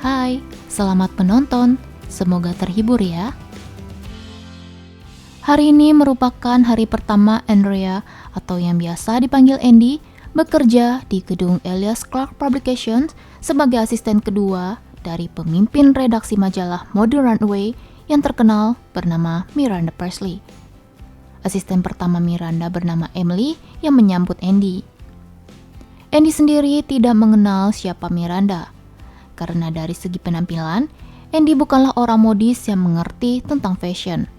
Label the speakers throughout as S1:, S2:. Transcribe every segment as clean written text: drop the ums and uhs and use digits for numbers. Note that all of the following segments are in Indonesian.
S1: Hai, selamat menonton. Semoga terhibur ya. Hari ini merupakan hari pertama Andrea, atau yang biasa dipanggil Andy, bekerja di gedung Elias Clark Publications sebagai asisten kedua dari pemimpin redaksi majalah Modern Runway yang terkenal bernama Miranda Presley. Asisten pertama Miranda bernama Emily yang menyambut Andy. Andy sendiri tidak mengenal siapa Miranda, karena dari segi penampilan, Andy bukanlah orang modis yang mengerti tentang fashion.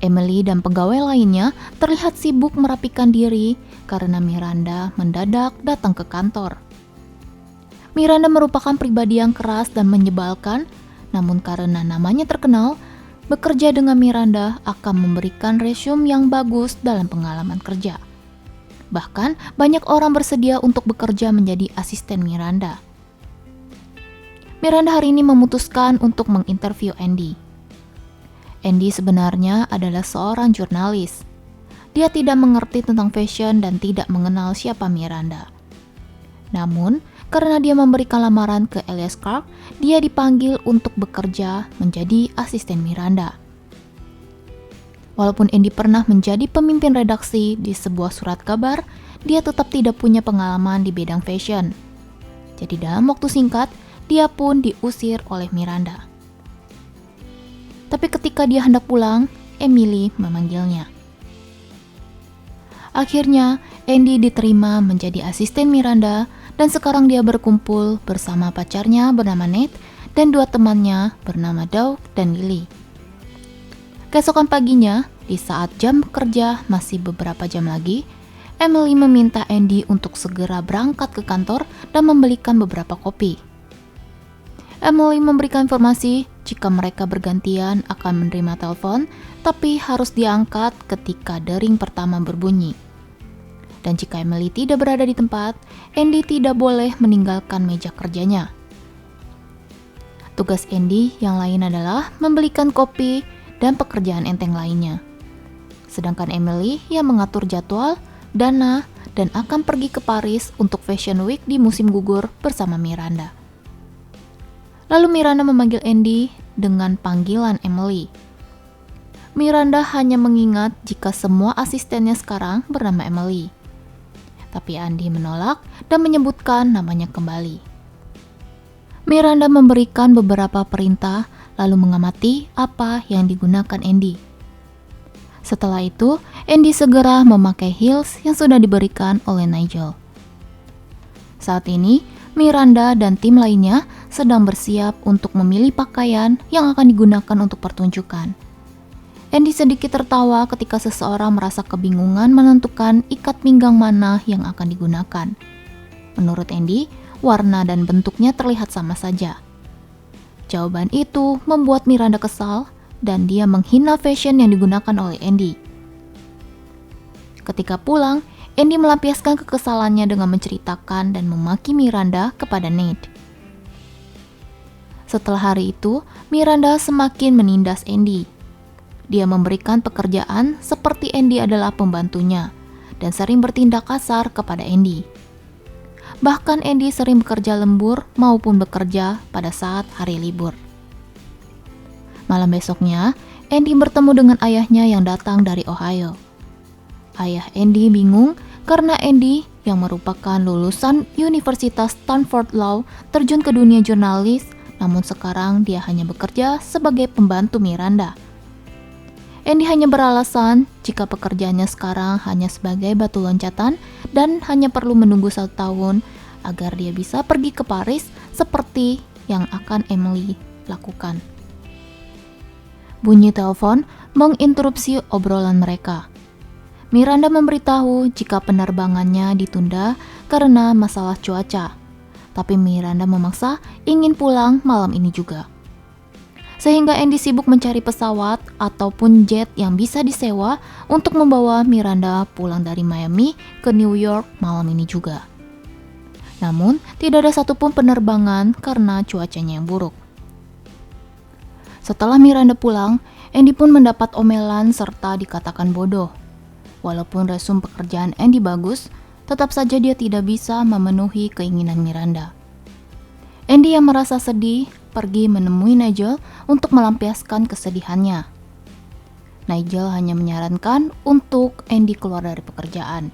S1: Emily dan pegawai lainnya terlihat sibuk merapikan diri karena Miranda mendadak datang ke kantor. Miranda merupakan pribadi yang keras dan menyebalkan, namun karena namanya terkenal, bekerja dengan Miranda akan memberikan resume yang bagus dalam pengalaman kerja. Bahkan banyak orang bersedia untuk bekerja menjadi asisten Miranda. Miranda hari ini memutuskan untuk menginterview Andy. Andy sebenarnya adalah seorang jurnalis. Dia tidak mengerti tentang fashion dan tidak mengenal siapa Miranda. Namun, karena dia memberikan lamaran ke Elias Clark, dia dipanggil untuk bekerja menjadi asisten Miranda. Walaupun Andy pernah menjadi pemimpin redaksi di sebuah surat kabar, dia tetap tidak punya pengalaman di bidang fashion. Jadi dalam waktu singkat, dia pun diusir oleh Miranda. Tapi ketika dia hendak pulang, Emily memanggilnya. Akhirnya, Andy diterima menjadi asisten Miranda dan sekarang dia berkumpul bersama pacarnya bernama Nate dan dua temannya bernama Doug dan Lily. Keesokan paginya, di saat jam kerja masih beberapa jam lagi, Emily meminta Andy untuk segera berangkat ke kantor dan membelikan beberapa kopi. Emily memberikan informasi jika mereka bergantian akan menerima telepon, tapi harus diangkat ketika dering pertama berbunyi. Dan jika Emily tidak berada di tempat, Andy tidak boleh meninggalkan meja kerjanya. Tugas Andy yang lain adalah membelikan kopi dan pekerjaan enteng lainnya. Sedangkan Emily yang mengatur jadwal, dana, dan akan pergi ke Paris untuk Fashion Week di musim gugur bersama Miranda. Lalu Miranda memanggil Andy dengan panggilan Emily. Miranda hanya mengingat jika semua asistennya sekarang bernama Emily. Tapi Andy menolak dan menyebutkan namanya kembali. Miranda memberikan beberapa perintah lalu mengamati apa yang digunakan Andy. Setelah itu, Andy segera memakai heels yang sudah diberikan oleh Nigel. Saat ini, Miranda dan tim lainnya sedang bersiap untuk memilih pakaian yang akan digunakan untuk pertunjukan. Andy sedikit tertawa ketika seseorang merasa kebingungan menentukan ikat pinggang mana yang akan digunakan. Menurut Andy, warna dan bentuknya terlihat sama saja. Jawaban itu membuat Miranda kesal dan dia menghina fashion yang digunakan oleh Andy. Ketika pulang, Andy melampiaskan kekesalannya dengan menceritakan dan memaki Miranda kepada Nate. Setelah hari itu, Miranda semakin menindas Andy. Dia memberikan pekerjaan seperti Andy adalah pembantunya dan sering bertindak kasar kepada Andy. Bahkan Andy sering bekerja lembur maupun bekerja pada saat hari libur. Malam besoknya, Andy bertemu dengan ayahnya yang datang dari Ohio. Ayah Andy bingung karena Andy yang merupakan lulusan Universitas Stanford Law terjun ke dunia jurnalis, namun sekarang dia hanya bekerja sebagai pembantu Miranda. Andy hanya beralasan jika pekerjaannya sekarang hanya sebagai batu loncatan dan hanya perlu menunggu 1 tahun agar dia bisa pergi ke Paris seperti yang akan Emily lakukan. Bunyi telepon menginterupsi obrolan mereka. Miranda memberitahu jika penerbangannya ditunda karena masalah cuaca, tapi Miranda memaksa ingin pulang malam ini juga. Sehingga Andy sibuk mencari pesawat ataupun jet yang bisa disewa untuk membawa Miranda pulang dari Miami ke New York malam ini juga. Namun, tidak ada satupun penerbangan karena cuacanya yang buruk. Setelah Miranda pulang, Andy pun mendapat omelan serta dikatakan bodoh. Walaupun resume pekerjaan Andy bagus, tetap saja dia tidak bisa memenuhi keinginan Miranda. Andy yang merasa sedih pergi menemui Nigel untuk melampiaskan kesedihannya. Nigel hanya menyarankan untuk Andy keluar dari pekerjaan.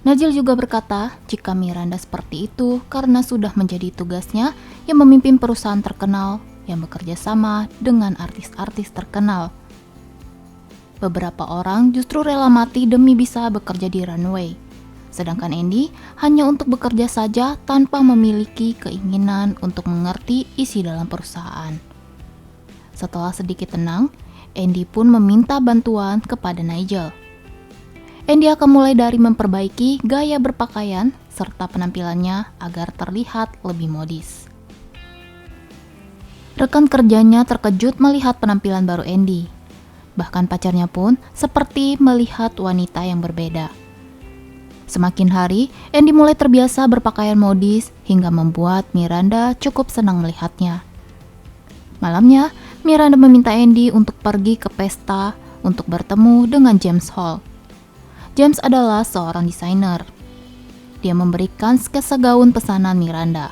S1: Nigel juga berkata jika Miranda seperti itu karena sudah menjadi tugasnya yang memimpin perusahaan terkenal yang bekerja sama dengan artis-artis terkenal. Beberapa orang justru rela mati demi bisa bekerja di runway. Sedangkan Andy hanya untuk bekerja saja tanpa memiliki keinginan untuk mengerti isi dalam perusahaan. Setelah sedikit tenang, Andy pun meminta bantuan kepada Nigel. Andy akan mulai dari memperbaiki gaya berpakaian serta penampilannya agar terlihat lebih modis. Rekan kerjanya terkejut melihat penampilan baru Andy. Bahkan pacarnya pun seperti melihat wanita yang berbeda. Semakin hari, Andy mulai terbiasa berpakaian modis hingga membuat Miranda cukup senang melihatnya. Malamnya, Miranda meminta Andy untuk pergi ke pesta untuk bertemu dengan James Hall. James adalah seorang desainer. Dia memberikan sketsa gaun pesanan Miranda.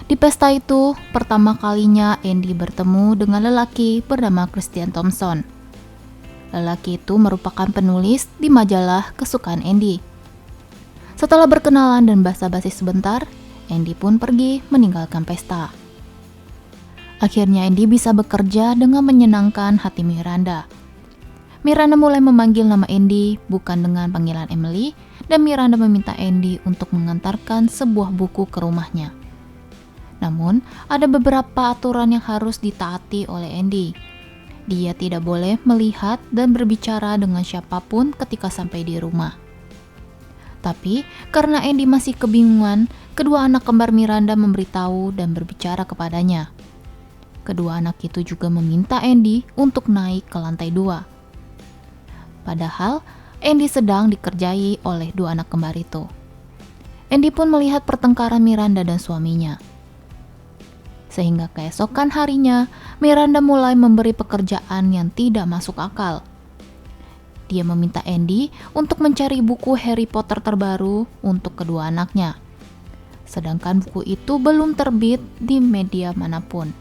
S1: Di pesta itu, pertama kalinya Andy bertemu dengan lelaki bernama Christian Thompson. Lelaki itu merupakan penulis di majalah kesukaan Andy. Setelah berkenalan dan basa-basi sebentar, Andy pun pergi meninggalkan pesta. Akhirnya Andy bisa bekerja dengan menyenangkan hati Miranda. Miranda mulai memanggil nama Andy bukan dengan panggilan Emily, dan Miranda meminta Andy untuk mengantarkan sebuah buku ke rumahnya. Namun, ada beberapa aturan yang harus ditaati oleh Andy. Dia tidak boleh melihat dan berbicara dengan siapapun ketika sampai di rumah. Tapi, karena Andy masih kebingungan, kedua anak kembar Miranda memberitahu dan berbicara kepadanya. Kedua anak itu juga meminta Andy untuk naik ke lantai 2. Padahal, Andy sedang dikerjai oleh dua anak kembar itu. Andy pun melihat pertengkaran Miranda dan suaminya. Sehingga keesokan harinya, Miranda mulai memberi pekerjaan yang tidak masuk akal. Dia meminta Andy untuk mencari buku Harry Potter terbaru untuk kedua anaknya. Sedangkan buku itu belum terbit di media manapun.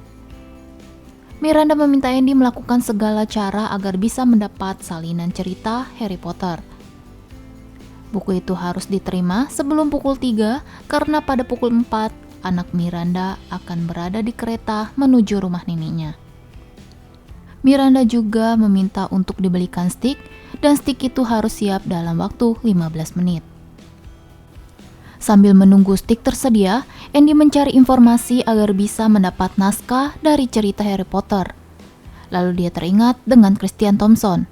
S1: Miranda meminta Andy melakukan segala cara agar bisa mendapat salinan cerita Harry Potter. Buku itu harus diterima sebelum pukul 3 karena pada pukul 4 anak Miranda akan berada di kereta menuju rumah neneknya. Miranda juga meminta untuk dibelikan stik dan stik itu harus siap dalam waktu 15 menit. Sambil menunggu stik tersedia, Andy mencari informasi agar bisa mendapat naskah dari cerita Harry Potter. Lalu dia teringat dengan Christian Thompson.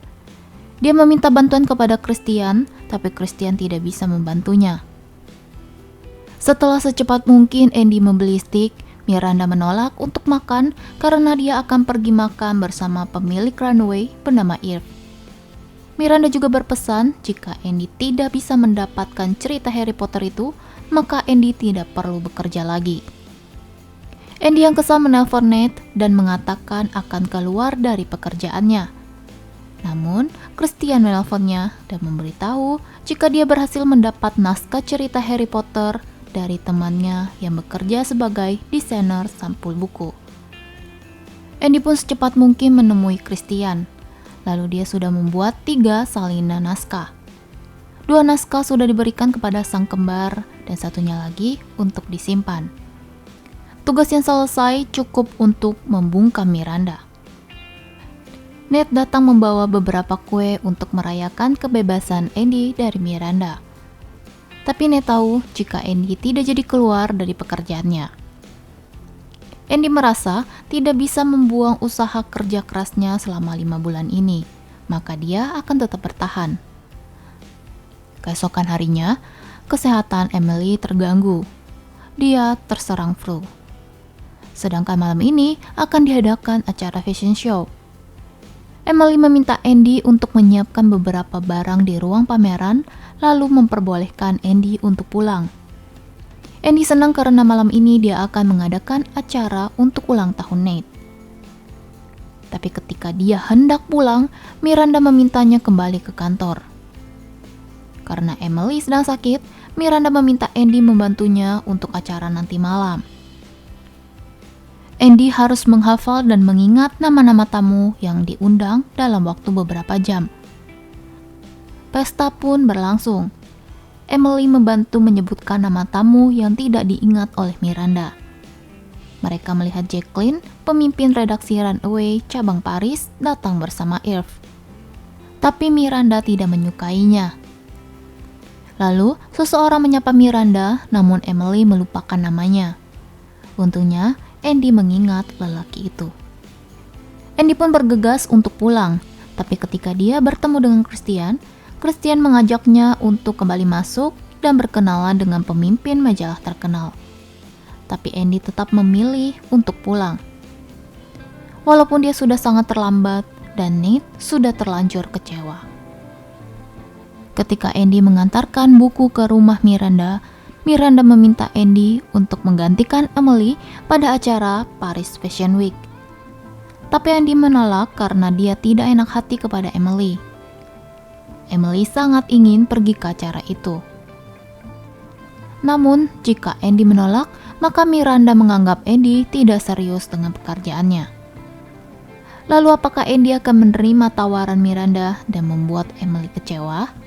S1: Dia meminta bantuan kepada Christian, tapi Christian tidak bisa membantunya. Setelah secepat mungkin Andy membeli stik, Miranda menolak untuk makan karena dia akan pergi makan bersama pemilik runway bernama Irv. Miranda juga berpesan jika Andy tidak bisa mendapatkan cerita Harry Potter itu, maka Andy tidak perlu bekerja lagi. Andy yang kesal menelpon Ned dan mengatakan akan keluar dari pekerjaannya. Namun, Christian menelponnya dan memberitahu jika dia berhasil mendapat naskah cerita Harry Potter dari temannya yang bekerja sebagai desainer sampul buku. Andy pun secepat mungkin menemui Christian. Lalu dia sudah membuat 3 salinan naskah. 2 naskah sudah diberikan kepada sang kembar dan satunya lagi untuk disimpan. Tugas yang selesai cukup untuk membungkam Miranda. Ned datang membawa beberapa kue untuk merayakan kebebasan Andy dari Miranda. Tapi Ned tahu jika Andy tidak jadi keluar dari pekerjaannya. Andy merasa tidak bisa membuang usaha kerja kerasnya selama 5 bulan ini, maka dia akan tetap bertahan. Keesokan harinya, kesehatan Emily terganggu. Dia terserang flu. Sedangkan malam ini akan diadakan acara fashion show. Emily meminta Andy untuk menyiapkan beberapa barang di ruang pameran, lalu memperbolehkan Andy untuk pulang. Andy senang karena malam ini dia akan mengadakan acara untuk ulang tahun Nate. Tapi ketika dia hendak pulang, Miranda memintanya kembali ke kantor. Karena Emily sedang sakit, Miranda meminta Andy membantunya untuk acara nanti malam. Andy harus menghafal dan mengingat nama-nama tamu yang diundang dalam waktu beberapa jam. Pesta pun berlangsung. Emily membantu menyebutkan nama tamu yang tidak diingat oleh Miranda. Mereka melihat Jacqueline, pemimpin redaksi Runaway cabang Paris, datang bersama Irv. Tapi Miranda tidak menyukainya. Lalu, seseorang menyapa Miranda, namun Emily melupakan namanya. Untungnya, Andy mengingat lelaki itu. Andy pun bergegas untuk pulang, tapi ketika dia bertemu dengan Christian, Christian mengajaknya untuk kembali masuk dan berkenalan dengan pemimpin majalah terkenal. Tapi Andy tetap memilih untuk pulang. Walaupun dia sudah sangat terlambat dan Nate sudah terlanjur kecewa. Ketika Andy mengantarkan buku ke rumah Miranda, Miranda meminta Andy untuk menggantikan Emily pada acara Paris Fashion Week. Tapi Andy menolak karena dia tidak enak hati kepada Emily. Emily sangat ingin pergi ke acara itu. Namun, jika Andy menolak, maka Miranda menganggap Andy tidak serius dengan pekerjaannya. Lalu apakah Andy akan menerima tawaran Miranda dan membuat Emily kecewa?